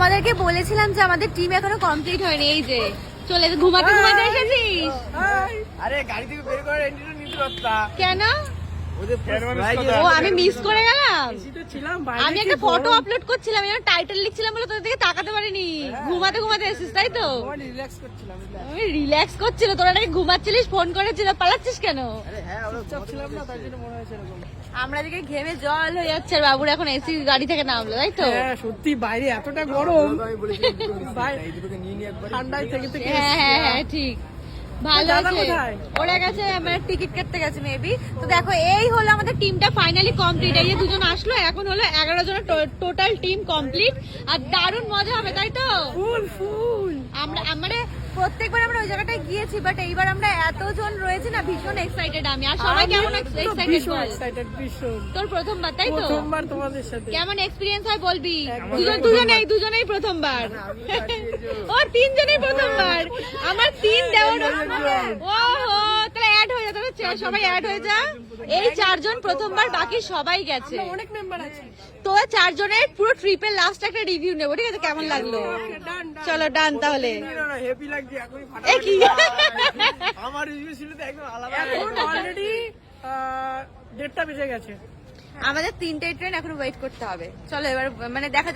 তোমাদেরকে বলেছিলাম যে আমাদের টিম এখনো কমপ্লিট হয়নি। এই যে চলে ঘুমাতে ঘুমাতে এসেছিস। আরে গাড়ি থেকে বের করে এন্ট্রিটা নিতে পারতা। কেন? ও আমি মিস করে গেলাম। আমি একটা ফটো আপলোড করছিলাম, এর টাইটেল লিখছিলাম বলে তোদের দিকে তাকাতে পারিনি। ঘুমাতে ঘুমাতে এসেছিস তাই তো? আমি রিল্যাক্স করছিল, তোরা নাকি ঘুমাচ্ছিলিস, ফোন করেছিল, পালাচ্ছিস কেন? আমরা দিকে ঘেমে জল হয়ে যাচ্ছে, আর বাবুর এখন এসি গাড়ি থেকে নামলো তাই তো? সত্যি বাইরে এতটা গরম, ঠান্ডায় থেকে থেকে। হ্যাঁ হ্যাঁ হ্যাঁ ঠিক, ভালো আছে। ওরা গেছে, আমরা টিকিট কাটতে গেছে মেবি। তো দেখো এই হলো আমাদের টিমটা ফাইনালি কমপ্লিট। এই যে দুজন আসলো, এখন হলো 11 জনের টোটাল টিম কমপ্লিট। আর দারুণ মজা হবে তাই তো? ফুল ফুল। আমরা মানে প্রত্যেকবার আমরা ওই জায়গাটায় গিয়েছি, বাট এইবার আমরা এতজন রয়েছে না, ভীষণ এক্সাইটেড আমি। আর সবাই কেমন এক্সাইটেড বল? তোর প্রথমবার তাই তো? প্রথমবার তোমাদের সাথে কেমন এক্সপেরিয়েন্স হয় বলবি? দুজনেই প্রথমবার। ও তিনজনেই প্রথমবার। আমার 3 দেওয়ার। ওহো, তাহলে অ্যাড হয়ে যা, তাহলে সবাই অ্যাড হয়ে যা। এই 4 জন প্রথমবার, বাকি সবাই গেছে। অনেক মেম্বার আছে তো 4 জনের পুরো ট্রিপের লাস্ট একটা রিভিউ নেবো, ঠিক আছে? কেমন লাগলো? চলো ডান তাহলে। হেভি লাগছে এখনই ফাটা। এ কি? আমার রিভিউ ছিল তো একদম আলাদা। এখন অলরেডি 1:30 বেজে গেছে। আমাদের 3টে ট্রেন এখন ওয়েট করতে হবে। চলো এবার মানে দেখা